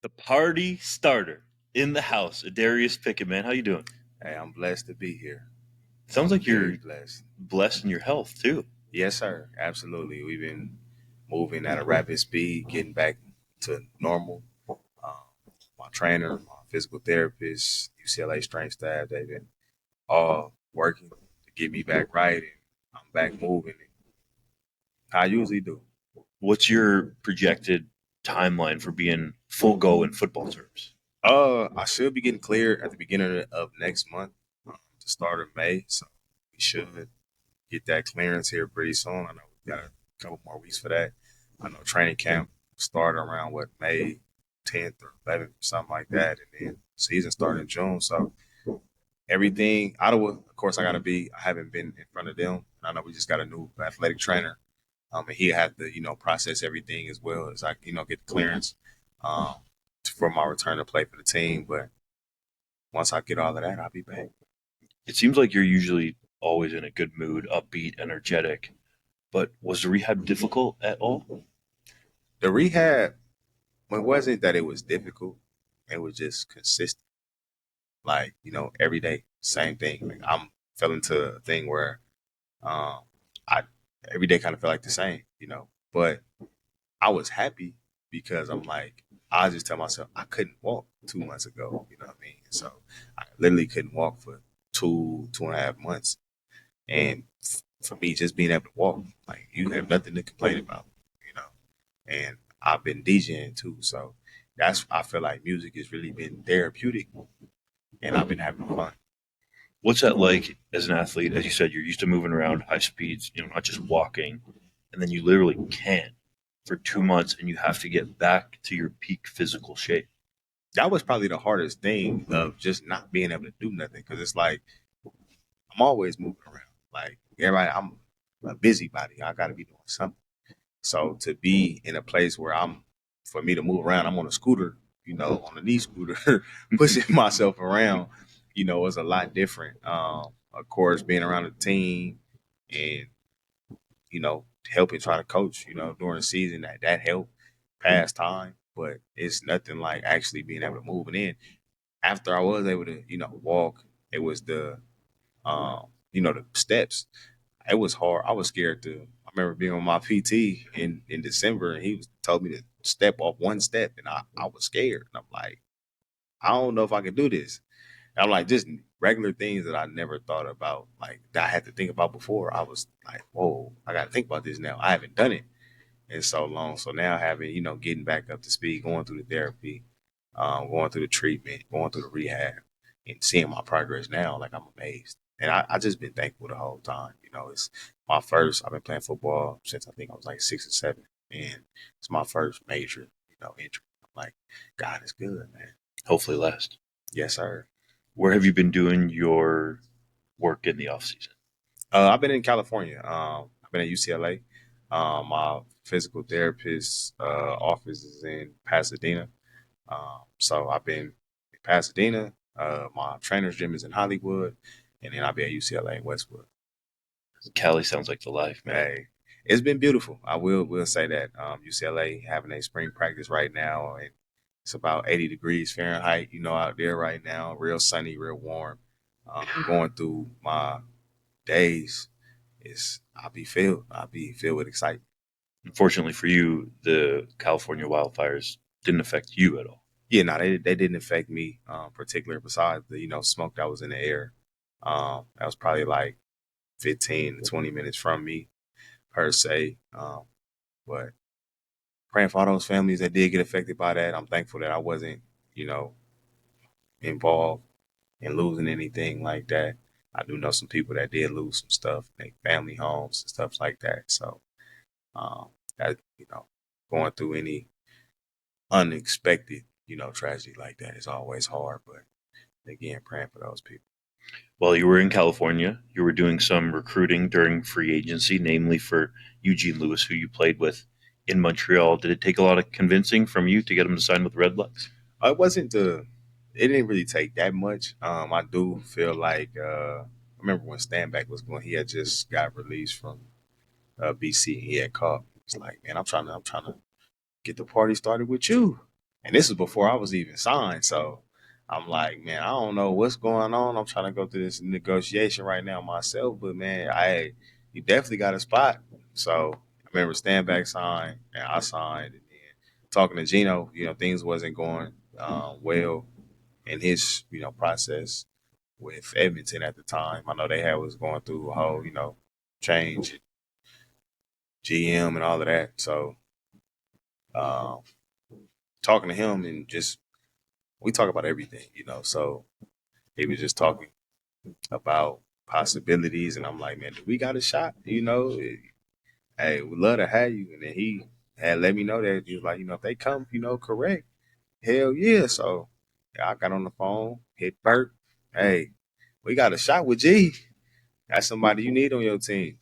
The party starter in the house. Adarius Pickett, man. How you doing? Hey, I'm blessed to be here. Sounds I'm like very you're blessed. blessed in your health too. Yes, sir. Absolutely. We've been moving at a rapid speed, getting back to normal. My trainer, my physical therapist, UCLA strength staff, they've been all working to get me back right, and I'm back moving. I usually do. What's your projected timeline for being full go in football terms? I should be getting cleared at the beginning of next month, the start of May. So we should get that clearance here pretty soon. I know we got a couple more weeks for that. I know training camp started around May 10th or 11th, something like that, and then season started in June. So everything Ottawa, of course, I haven't been in front of them. I know we just got a new athletic trainer, and he had to process everything as well as I get the clearance um, for my return to play for the team. But once I get all of that, I'll be back. It seems like you're usually always in a good mood, upbeat, energetic. But was the rehab difficult at all? The rehab, it wasn't that it was difficult; it was just consistent. Like every day, same thing. Like I'm fell into a thing where um, I every day kind of felt like the same, But I was happy because I'm like I just tell myself I couldn't walk 2 months ago. You know what I mean? So I literally couldn't walk for 2.5 months, and for me, just being able to walk, like you have nothing to complain about, you know. And I've been DJing too, so I feel like music has really been therapeutic, and I've been having fun. What's that like as an athlete? As you said, you're used to moving around high speeds, not just walking, and then you literally can't for 2 months and you have to get back to your peak physical shape. That was probably the hardest thing of just not being able to do nothing because it's like I'm always moving around. Like everybody, I'm a busybody. I got to be doing something. So to be in a place where for me to move around, I'm on a scooter, on a knee scooter, pushing myself around, is a lot different. Of course, being around the team and, helping try to coach, during the season, that helped pass time, but it's nothing like actually being able to move. And then after I was able to, walk, it was the steps. It was hard. I was scared to. I remember being on my PT in December, and told me to step off one step, and I was scared. And I'm like, I don't know if I can do this. And I'm like, just regular things that I never thought about, like that I had to think about before. I was like, whoa, I got to think about this now. I haven't done it in so long. So now having, getting back up to speed, going through the therapy, going through the treatment, going through the rehab, and seeing my progress now, like I'm amazed. And I just been thankful the whole time. It's my first. I've been playing football since I think I was like 6 or 7, and it's my first major, injury. I'm like, God is good, man. Hopefully last. Yes, sir. Where have you been doing your work in the off season? I've been in California. I've been at UCLA. My physical therapist office is in Pasadena. So I've been in Pasadena. My trainer's gym is in Hollywood, and then I'll be at UCLA in Westwood. Cali sounds like the life, man. Hey, it's been beautiful. I will say that UCLA having a spring practice right now, and it's about 80 degrees Fahrenheit. Out there right now, real sunny, real warm. Going through my days is I'll be filled with excitement. Unfortunately for you, the California wildfires didn't affect you at all. Yeah, no, they didn't affect me particular. Besides the smoke that was in the air, that was probably like 15 to 20 minutes from me per se. But praying for all those families that did get affected by that. I'm thankful that I wasn't you know involved in losing anything like that. I do know some people that did lose some stuff, like family homes and stuff like that. So um, that going through any unexpected tragedy like that is always hard. But again, praying for those people. While you were in California, you were doing some recruiting during free agency, namely for Eugene Lewis, who you played with in Montreal. Did it take a lot of convincing from you to get him to sign with the Redblacks? It wasn't the. It didn't really take that much. I do feel like I remember when Stanback was going. He had just got released from BC. He had called. It's like, man, I'm trying to get the party started with you. And this is before I was even signed. So I'm like, man, I don't know what's going on. I'm trying to go through this negotiation right now myself. But man, you definitely got a spot. So I remember Stanback signed and I signed. And then talking to Gino, things wasn't going well in his, process with Edmonton at the time. I know was going through a whole, change, GM and all of that. So um, talking to him and just we talk about everything, So he was just talking about possibilities, and I'm like, man, do we got a shot? Hey, we'd love to have you. And then he had let me know that he was like, if they come, correct, hell yeah. So I got on the phone, hit Bert. Hey, we got a shot with G. That's somebody you need on your team.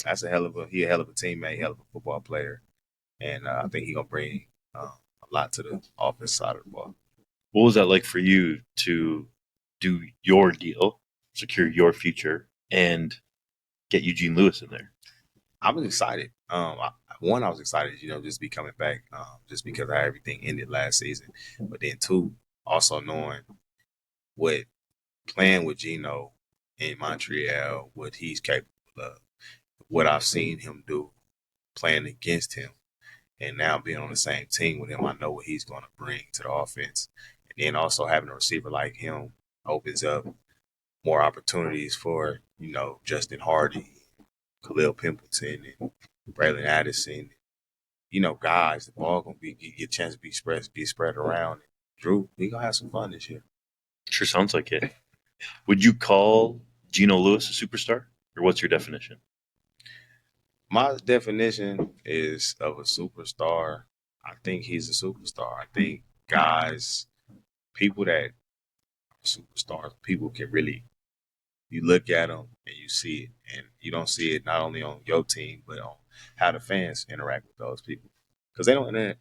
That's he a hell of a teammate, hell of a football player, and I think he gonna bring a lot to the offense side of the ball. What was that like for you to do your deal, secure your future, and get Eugene Lewis in there? I was excited. I was excited, just be coming back, just because of how everything ended last season. But then two, also knowing what playing with Gino in Montreal, what he's capable of, what I've seen him do playing against him, and now being on the same team with him, I know what he's going to bring to the offense. And then also having a receiver like him opens up more opportunities for, Justin Hardy, Khalil Pimpleton, and Braylon Addison. Guys, the ball gonna get a chance to be spread around. Drew, we gonna have some fun this year. Sure sounds like it. Would you call Geno Lewis a superstar, or what's your definition? My definition is of a superstar. I think he's a superstar. I think guys, people that are superstars, people can really you look at them and you see it, and you don't see it not only on your team but on how the fans interact with those people because they don't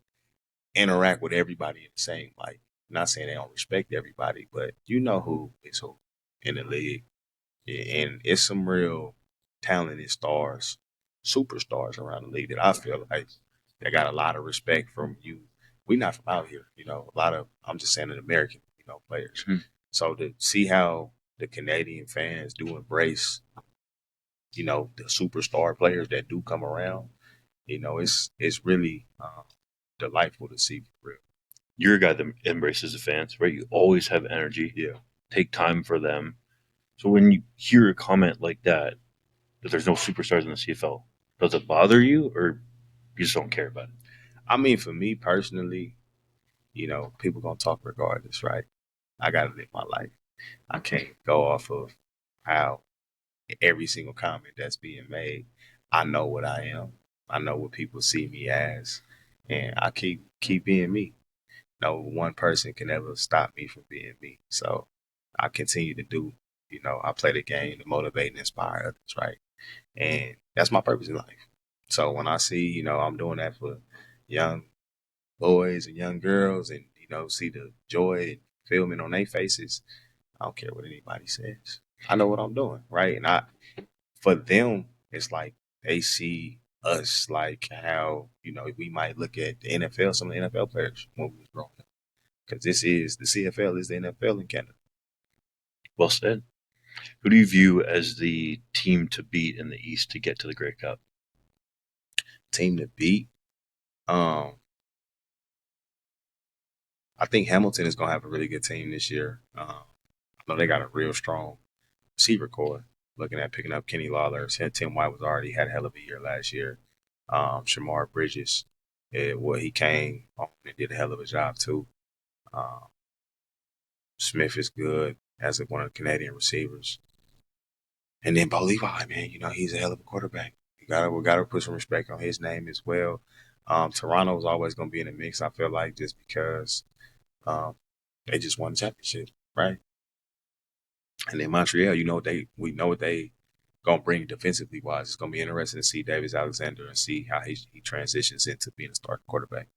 interact with everybody in the same light. Not saying they don't respect everybody, but you know who is who in the league. Yeah, and it's some real talented stars, superstars around the league that I feel like they got a lot of respect from you. We not from out here, a lot of I'm just saying an American, players. Hmm. So to see how the Canadian fans do embrace, the superstar players that do come around, it's really delightful to see for real. You're a guy that embraces the fans, right? You always have energy, Yeah. take time for them. So when you hear a comment like that there's no superstars in the CFL, does it bother you, or you just don't care about it? I mean, for me personally, people gonna talk regardless, right? I gotta live my life. I can't go off of how every single comment that's being made. I know what I am. I know what people see me as, and I keep being me. No one person can ever stop me from being me. So I continue to do. I play the game to motivate and inspire others, right? And that's my purpose in life. So when I see, I'm doing that for young boys and young girls, and see the joy and fulfillment on their faces, I don't care what anybody says. I know what I'm doing, right? And for them, it's like they see us like how we might look at the NFL, some of the NFL players when we was growing up, because this is the CFL is the NFL in Canada. Well said. Who do you view as the team to beat in the East to get to the Grey Cup? Team to beat. Um, I think Hamilton is going to have a really good team this year. I know they got a real strong receiver core. Looking at picking up Kenny Lawler, Tim White was already had a hell of a year last year. Shamar Bridges, he came on and did a hell of a job too. Um, Smith is good as one of the Canadian receivers. And then Bo Levi, man, he's a hell of a quarterback. We gotta put some respect on his name as well. Toronto is always going to be in the mix. I feel like just because um, they just won the championship, right? And then Montreal, we know what they gonna bring defensively wise. It's gonna be interesting to see Davis Alexander and see how he transitions into being a starting quarterback.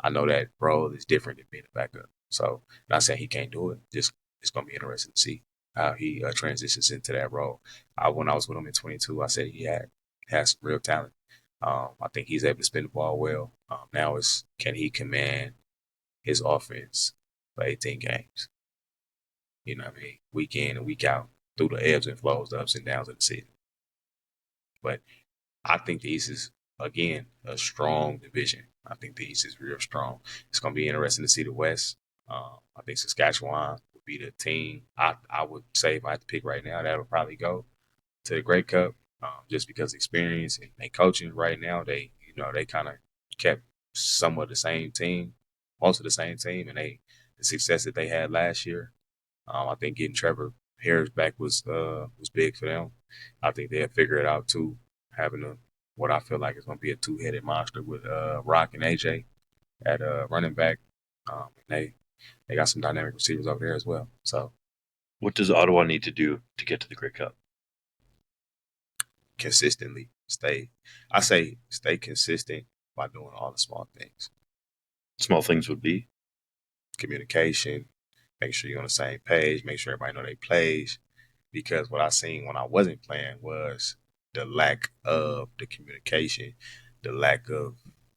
I know that role is different than being a backup. So not saying he can't do it. Just it's gonna be interesting to see how he transitions into that role. When I was with him in 22, I said he has some real talent. I think he's able to spin the ball well. Now it's can he command his offense for 18 games. You know what I mean? Week in and week out through the ebbs and flows, the ups and downs of the season. But I think the East is, again, a strong division. I think the East is real strong. It's going to be interesting to see the West. I think Saskatchewan would be the team. I would say if I had to pick right now, that would probably go to the Grey Cup, just because experience and they coaching right now. They kind of kept somewhat the same team, most of the same team, and the success that they had last year. I think getting Trevor Harris back was big for them. I think they'll figure it out too, having what I feel like is going to be a two-headed monster with Rock and AJ at running back. They got some dynamic receivers over there as well. So What does Ottawa need to do to get to the Grey Cup? consistently stay consistent by doing all the small things. Small things would be. Communication, make sure you're on the same page, make sure everybody know their plays. Because what I seen when I wasn't playing was the lack of the communication, the lack of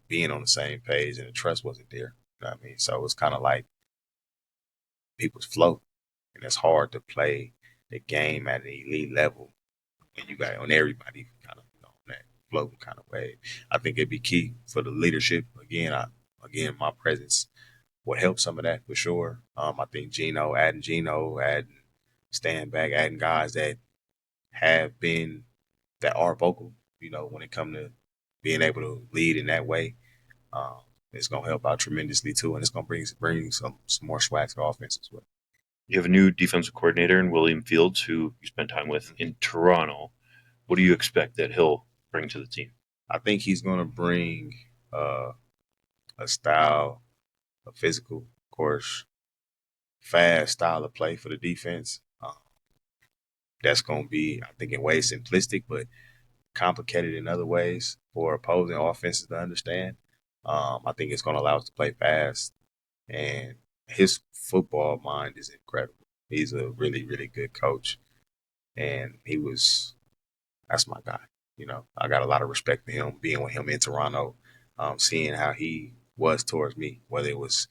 being on the same page, and the trust wasn't there. You know what I mean? So it's kind of like people's flow, and it's hard to play the game at an elite level when you got on everybody kind of on that flow kind of way. I think it'd be key for the leadership. Again, my presence would help some of that for sure. I think Gino, adding stand back, adding guys have been that are vocal. When it comes to being able to lead in that way, um, it's gonna help out tremendously too, and it's gonna bring some more swag to the offense as well. You have a new defensive coordinator in William Fields, who you spent time with in Toronto. What do you expect that he'll bring to the team? I think he's gonna bring uh, a style, a physical, of course, fast style of play for the defense. That's gonna be, I think, in ways simplistic, but complicated in other ways for opposing offenses to understand. I think it's going to allow us to play fast, and his football mind is incredible. He's a really, really good coach, and that's my guy. I got a lot of respect for him, being with him in Toronto, seeing how he was towards me, whether it was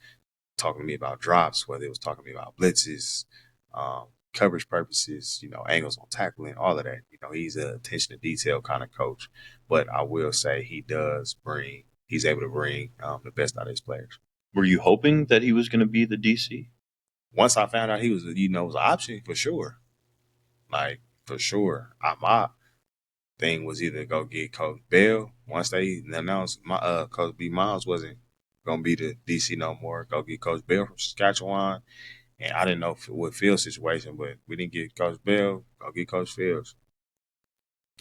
talking to me about drops, whether it was talking to me about blitzes, um, coverage purposes, angles on tackling, all of that. He's a attention to detail kind of coach. But I will say he's able to bring the best out of his players. Were you hoping that he was going to be the DC? Once I found out he was an option for sure. Like, for sure. My thing was either go get Coach Bell. Once they announced my Coach B. Miles wasn't going to be the DC no more, go get Coach Bell from Saskatchewan. And I didn't know what Fields' situation, but we didn't get Coach Bell. Go get Coach Fields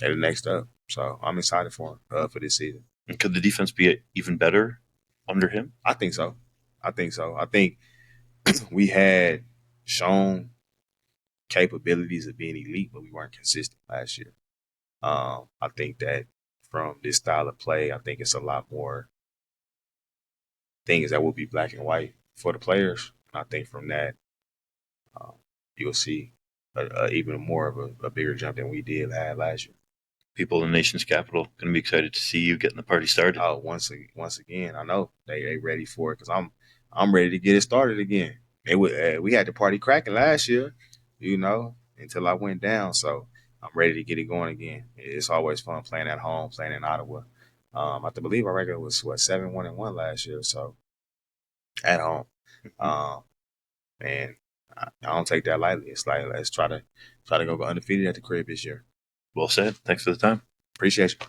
at the next up. So I'm excited for him for this season. And could the defense be even better under him? I think so. I think we had shown capabilities of being elite, but we weren't consistent last year. I think that from this style of play, I think it's a lot more things that will be black and white for the players. And I think from that, um, you'll see even more of a bigger jump than we did last year. People in the nation's capital going to be excited to see you getting the party started. Oh, once again, I know they ready for it because I'm ready to get it started again. We had the party cracking last year, until I went down. So I'm ready to get it going again. It's always fun playing at home, playing in Ottawa. I believe our record was 7-1-1 last year. So at home, um, and I don't take that lightly. It's like let's try to go undefeated at the crib this year. Well said. Thanks for the time. Appreciate you.